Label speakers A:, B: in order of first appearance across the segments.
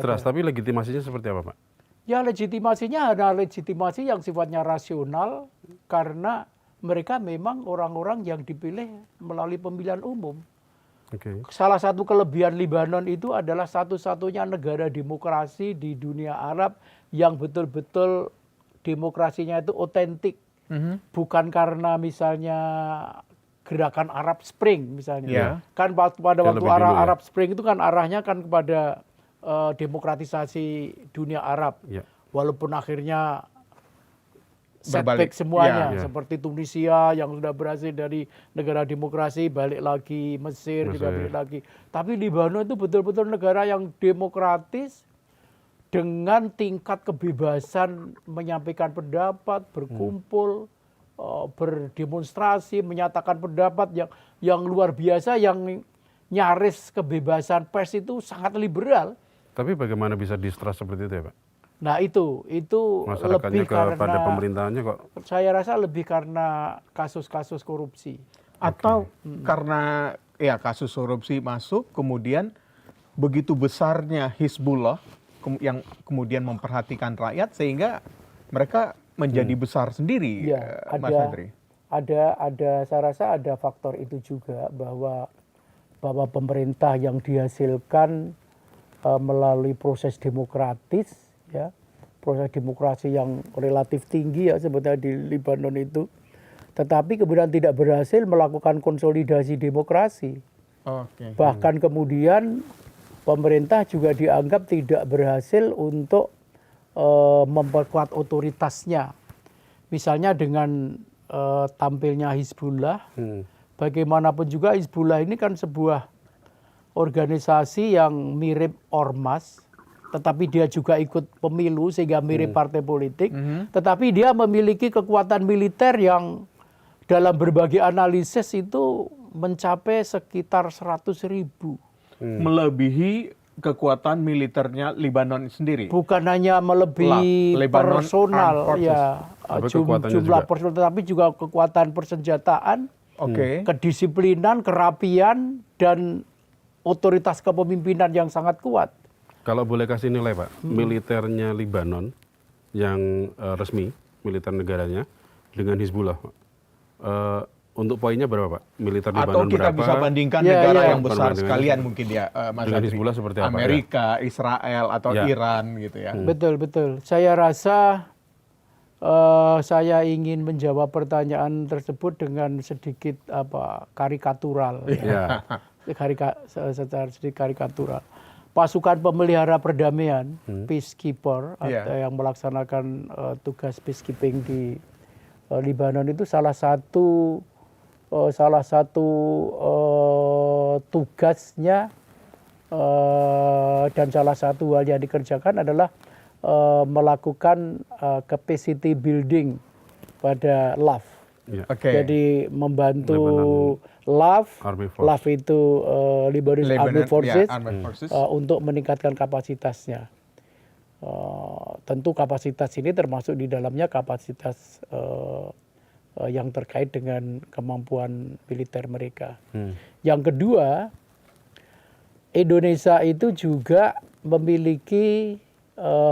A: distrust, tapi legitimasinya seperti apa, Pak?
B: Ya legitimasinya ada legitimasi yang sifatnya rasional karena mereka memang orang-orang yang dipilih melalui pemilihan umum.
A: Oke.
B: Salah satu kelebihan Lebanon itu adalah satu-satunya negara demokrasi di dunia Arab yang betul-betul demokrasinya itu otentik. Bukan karena misalnya gerakan Arab Spring misalnya.
A: Yeah.
B: Kan pada waktu
A: lebih dulu ya.
B: Arab Spring itu kan arahnya kan kepada demokratisasi dunia Arab.
A: Yeah.
B: Walaupun akhirnya
C: Berbalik.
B: setback semuanya,
A: Ya.
B: seperti Tunisia yang sudah berhasil dari negara demokrasi balik lagi, Mesir juga balik lagi. Tapi Lebanon itu betul-betul negara yang demokratis dengan tingkat kebebasan menyampaikan pendapat, berkumpul, berdemonstrasi, menyatakan pendapat yang luar biasa, yang nyaris kebebasan pers itu sangat liberal.
A: Tapi bagaimana bisa distrust seperti itu ya, Pak?
B: Nah itu
A: Masyarakatnya
B: lebih
A: kepada
B: karena
A: pemerintahannya kok.
B: saya rasa lebih karena kasus-kasus korupsi.
C: Atau karena ya kasus korupsi masuk, kemudian begitu besarnya Hizbullah yang kemudian memperhatikan rakyat sehingga mereka menjadi besar sendiri,
B: Ya,
C: Mas Andri.
B: ada saya rasa ada faktor itu juga bahwa pemerintah yang dihasilkan melalui proses demokratis, ya, proses demokrasi yang relatif tinggi ya sebetulnya di Lebanon itu, tetapi kemudian tidak berhasil melakukan konsolidasi demokrasi.
C: Oke.
B: Bahkan kemudian pemerintah juga dianggap tidak berhasil untuk memperkuat otoritasnya. Misalnya dengan tampilnya Hizbullah, bagaimanapun juga Hizbullah ini kan sebuah organisasi yang mirip ormas, tetapi dia juga ikut pemilu sehingga mirip partai politik, tetapi dia memiliki kekuatan militer yang dalam berbagai analisis itu mencapai sekitar 100.000.
C: Melebihi kekuatan militernya Lebanon sendiri.
B: Bukan hanya melebihi
C: Lebanon
B: personal,
C: Armed Forces.
B: ya
A: Tapi kekuatannya
B: jumlah
A: juga.
B: personal, tetapi juga kekuatan persenjataan,
C: Oke.
B: kedisiplinan, kerapian, dan otoritas kepemimpinan yang sangat kuat.
A: Kalau boleh kasih nilai, Pak, militernya Lebanon yang resmi, militer negaranya, dengan Hizbullah, Pak. Untuk poinnya berapa, Pak? Militer
C: Atau
A: Lebanon
C: kita
A: berapa?
C: bisa bandingkan
B: Ya,
C: negara
B: ya.
C: yang besar
A: Bandingkan
C: sekalian mungkin ya, Mas
A: dengan
C: Andri.
A: Hizbullah seperti apa, ya?
C: Amerika, Israel, atau
A: Ya.
C: Iran gitu ya.
B: Betul. Saya rasa saya ingin menjawab pertanyaan tersebut dengan sedikit karikatural.
A: Ya.
B: Secara sedikit karikatural. Pasukan pemelihara perdamaian, peacekeeper, atau yang melaksanakan tugas peacekeeping di Lebanon itu salah satu tugasnya dan salah satu hal yang dikerjakan adalah melakukan capacity building pada LAF.
A: Ya.
C: Oke.
B: Jadi membantu
A: Lebanon
B: LAF,
A: Army Force.
B: LAF itu Lebanese Army
C: Lebanon,
B: Forces,
C: ya, Armed Forces.
B: untuk meningkatkan kapasitasnya. Tentu kapasitas ini termasuk di dalamnya kapasitas yang terkait dengan kemampuan militer mereka. Yang kedua, Indonesia itu juga memiliki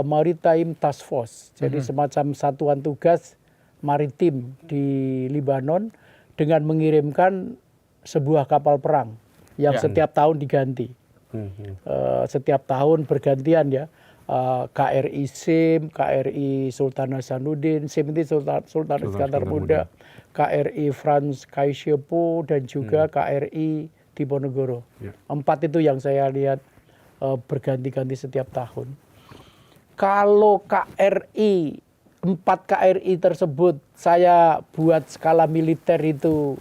B: Maritime Task Force, jadi semacam satuan tugas maritim di Lebanon dengan mengirimkan sebuah kapal perang yang setiap tahun diganti. Setiap tahun bergantian ya. KRI SIM, KRI Sultan Hasanuddin, SIM itu Sultan Iskandar Muda, KRI Franz Kaisiepo, dan juga KRI Diponegoro. 4 itu yang saya lihat berganti-ganti setiap tahun. Kalau KRI, 4 KRI tersebut saya buat skala militer itu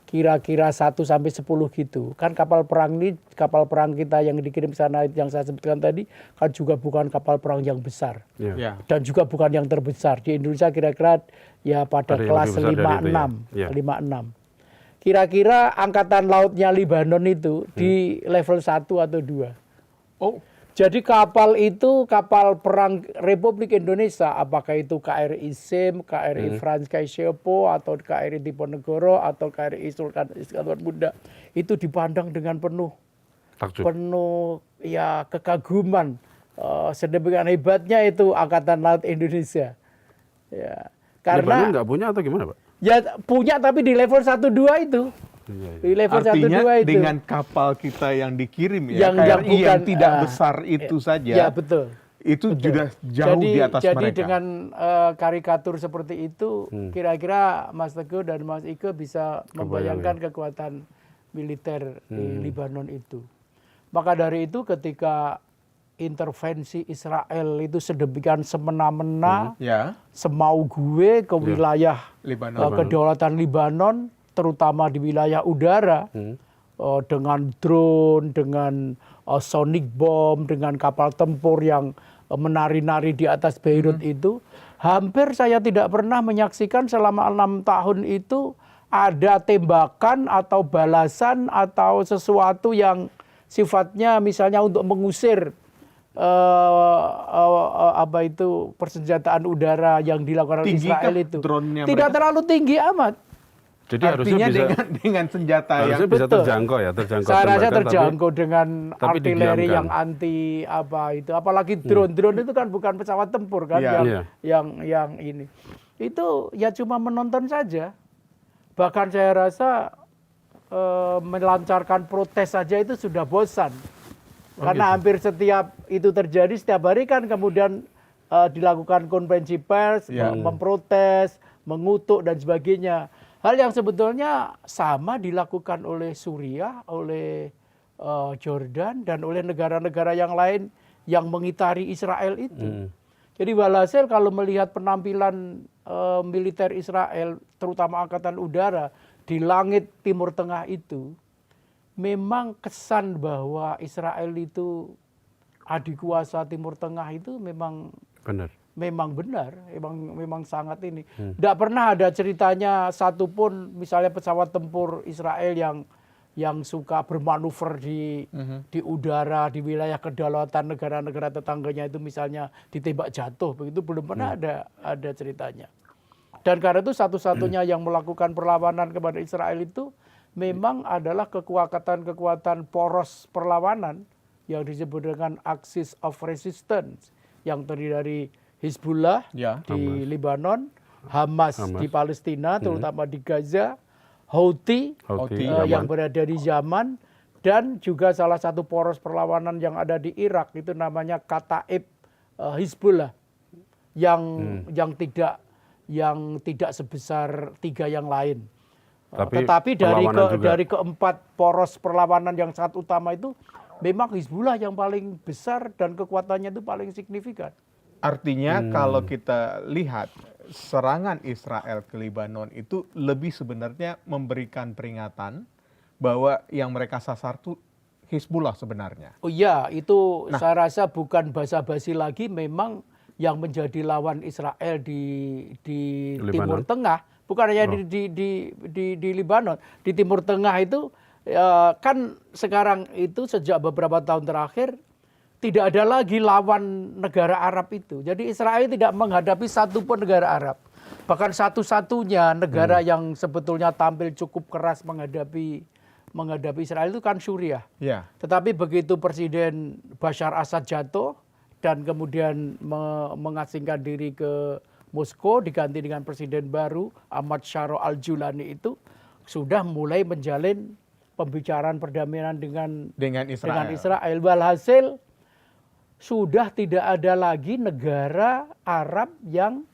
B: kira-kira 1 sampai 10 gitu. Kan kapal perang kita yang dikirim sana yang saya sebutkan tadi kan juga bukan kapal perang yang besar.
C: Ya.
B: Dan juga bukan yang terbesar. Di Indonesia kira-kira ya pada
A: Ada yang
B: kelas
A: lebih besar dari itu
B: 56.
A: ya?
B: 56. Kira-kira angkatan lautnya Lebanon itu di level 1 atau 2.
C: Oh,
B: Jadi kapal itu kapal perang Republik Indonesia, apakah itu KRI SIM, KRI Franz Kaisiepo, atau KRI Diponegoro, atau KRI Sultan Iskandar Muda, itu dipandang dengan penuh
A: Takjub.
B: ya kekaguman sedemikian hebatnya itu Angkatan Laut Indonesia. Ya,
A: Lebanon
B: karena
A: nggak punya atau gimana, Pak?
B: ya punya tapi di level 1-2 itu.
A: Iya, iya.
B: Di level
C: Artinya
B: 1-2 itu.
C: dengan kapal kita yang dikirim ya,
B: yang
C: KRI yang
B: bukan,
C: tidak besar itu saja,
B: Ya, betul.
C: itu sudah jauh di atas
B: jadi
C: mereka.
B: dengan karikatur seperti itu, kira-kira Mas Teguh dan Mas Ike bisa membayangkan kekuatan militer di Lebanon itu. Maka dari itu ketika intervensi Israel itu sedemikian semena-mena,
C: Ya,
B: semau gue ke wilayah
C: Lebanon.
B: kedaulatan Lebanon, terutama di wilayah udara, dengan drone, dengan sonic bomb, dengan kapal tempur yang menari-nari di atas Beirut itu, hampir saya tidak pernah menyaksikan selama 6 tahun itu ada tembakan atau balasan atau sesuatu yang sifatnya misalnya untuk mengusir persenjataan udara yang dilakukan oleh
C: Tinggikah
B: Israel itu.
C: drone-nya
B: Tidak
C: mereka?
B: terlalu tinggi amat.
A: Jadi
C: Artinya
A: harusnya bisa
C: dengan senjata yang
A: harusnya bisa
B: betul.
A: terjangkau ya, terjangkau
B: Saya rasa
A: tembakan,
B: terjangkau dengan
A: tapi
B: artileri
A: didiamkan.
B: yang anti apa itu, apalagi drone itu kan bukan pesawat tempur kan,
C: Iya.
B: yang ini. Itu ya cuma menonton saja. Bahkan saya rasa melancarkan protes saja itu sudah bosan. Karena hampir setiap itu terjadi setiap hari kan kemudian dilakukan konferensi pers, memprotes, mengutuk dan sebagainya. Hal yang sebetulnya sama dilakukan oleh Suriah, oleh Jordan dan oleh negara-negara yang lain yang mengitari Israel itu. Jadi walhasil kalau melihat penampilan militer Israel, terutama Angkatan Udara di langit Timur Tengah itu, memang kesan bahwa Israel itu adikuasa Timur Tengah itu memang
A: benar.
B: memang sangat ini. Tidak pernah ada ceritanya satupun misalnya pesawat tempur Israel yang suka bermanuver di udara di wilayah kedaulatan negara-negara tetangganya itu misalnya ditembak jatuh, begitu belum pernah ada ceritanya. Dan karena itu satu-satunya yang melakukan perlawanan kepada Israel itu memang adalah kekuatan poros perlawanan yang disebut dengan Axis of Resistance yang terdiri dari Hizbullah di Lebanon, Hamas di Palestina, terutama di Gaza, Houthi yang berada di Yaman, dan juga salah satu poros perlawanan yang ada di Irak itu namanya Kataib Hizbullah yang tidak sebesar 3 yang lain. Tetapi dari keempat poros perlawanan yang sangat utama itu memang Hizbullah yang paling besar dan kekuatannya itu paling signifikan.
C: Artinya kalau kita lihat serangan Israel ke Lebanon itu lebih sebenarnya memberikan peringatan bahwa yang mereka sasar itu Hizbullah sebenarnya.
B: Oh iya, itu saya rasa bukan basa-basi lagi, memang yang menjadi lawan Israel di Timur Tengah, bukan hanya di Lebanon, di Timur Tengah itu kan sekarang itu sejak beberapa tahun terakhir tidak ada lagi lawan negara Arab itu. Jadi Israel tidak menghadapi satupun negara Arab. Bahkan satu-satunya negara yang sebetulnya tampil cukup keras menghadapi Israel itu kan Suriah.
C: Ya.
B: Tetapi begitu Presiden Bashar Assad jatuh dan kemudian mengasingkan diri ke Moskow diganti dengan presiden baru Ahmad Shara al-Julani itu sudah mulai menjalin pembicaraan perdamaian dengan Israel. Walhasil sudah tidak ada lagi negara Arab yang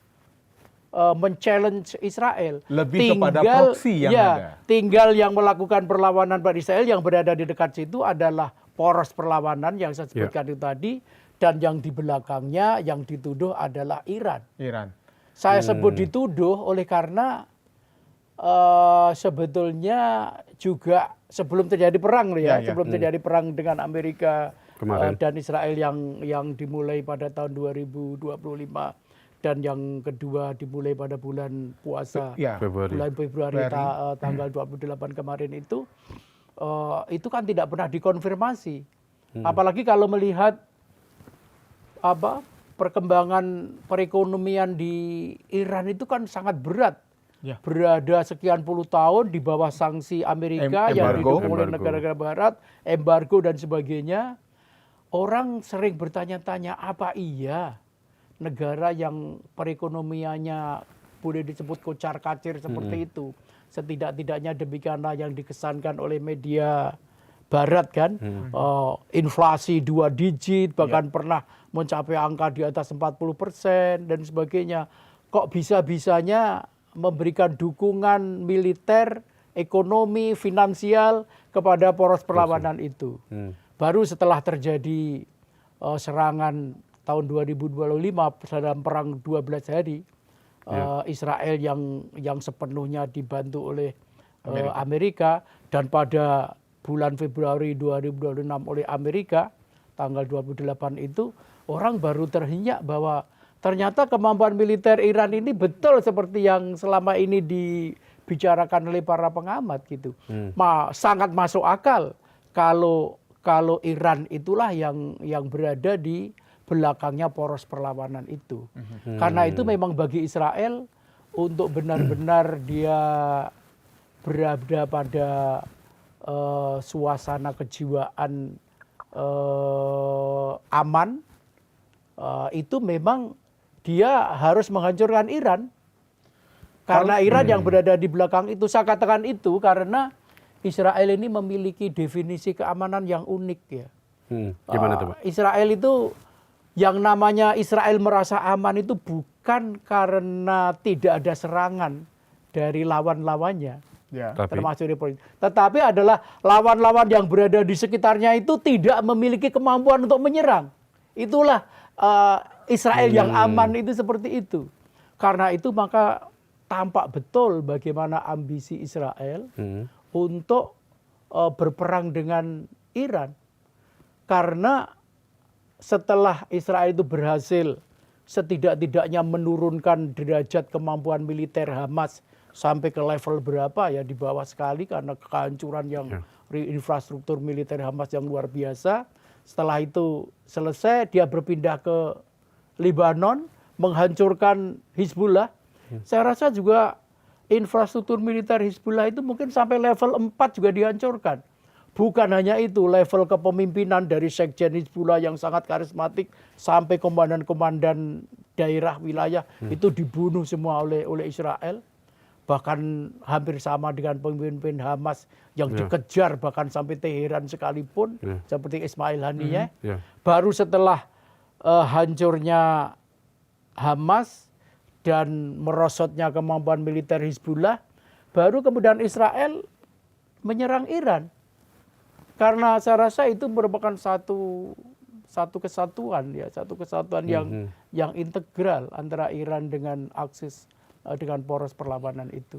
B: men-challenge Israel.
C: Lebih kepada proksi yang ada.
B: Tinggal yang melakukan perlawanan pada Israel yang berada di dekat situ adalah poros perlawanan yang saya sebutkan itu tadi, dan yang di belakangnya yang dituduh adalah Iran. Saya sebut dituduh oleh karena sebetulnya juga sebelum terjadi perang sebelum terjadi perang dengan Amerika dan Israel yang dimulai pada tahun 2025 dan yang kedua dimulai pada bulan puasa bulan Februari tanggal 28 kemarin itu kan tidak pernah dikonfirmasi. Apalagi kalau melihat perkembangan perekonomian di Iran itu kan sangat berat. Berada sekian puluh tahun di bawah sanksi Amerika yang didukung oleh negara-negara barat, embargo dan sebagainya. orang sering bertanya-tanya apa iya negara yang perekonomiannya boleh disebut kocar-kacir seperti itu. Setidak-tidaknya demikianlah yang dikesankan oleh media Barat kan. Inflasi 2 digit, bahkan pernah mencapai angka di atas 40% dan sebagainya. Kok bisa-bisanya memberikan dukungan militer, ekonomi, finansial kepada poros perlawanan itu. Baru setelah terjadi serangan tahun 2025 dalam perang 12 hari, Israel yang sepenuhnya dibantu oleh Amerika, dan pada bulan Februari 2026 oleh Amerika, tanggal 28 itu, orang baru terhenyak bahwa ternyata kemampuan militer Iran ini betul seperti yang selama ini dibicarakan oleh para pengamat gitu. Sangat masuk akal kalau Iran itulah yang berada di belakangnya poros perlawanan itu. Karena itu memang bagi Israel untuk benar-benar dia berada pada suasana kejiwaan aman, itu memang dia harus menghancurkan Iran. Karena Iran yang berada di belakang itu, saya katakan itu karena Israel ini memiliki definisi keamanan yang unik ya.
A: Gimana tuh, Pak?
B: Israel itu, yang namanya Israel merasa aman itu bukan karena tidak ada serangan dari lawan-lawannya.
C: Ya.
B: Termasuk di politik. Tetapi adalah lawan-lawan yang berada di sekitarnya itu tidak memiliki kemampuan untuk menyerang. Itulah Israel yang aman itu seperti itu. Karena itu maka tampak betul bagaimana ambisi Israel untuk berperang dengan Iran. Karena setelah Israel itu berhasil setidak-tidaknya menurunkan derajat kemampuan militer Hamas sampai ke level berapa ya, di bawah sekali karena kehancuran yang infrastruktur militer Hamas yang luar biasa. Setelah itu selesai, dia berpindah ke Lebanon, menghancurkan Hizbullah. Saya rasa juga infrastruktur militer Hizbullah itu mungkin sampai level 4 juga dihancurkan. Bukan hanya itu, level kepemimpinan dari Sekjen Hizbullah yang sangat karismatik sampai komandan-komandan daerah wilayah itu dibunuh semua oleh Israel. Bahkan hampir sama dengan pemimpin Hamas yang dikejar bahkan sampai Teheran sekalipun, seperti Ismail Haniyeh. Baru setelah hancurnya Hamas dan merosotnya kemampuan militer Hizbullah, baru kemudian Israel menyerang Iran. Karena saya rasa itu merupakan satu kesatuan ya, satu kesatuan yang integral antara Iran dengan aksis dengan poros perlawanan itu.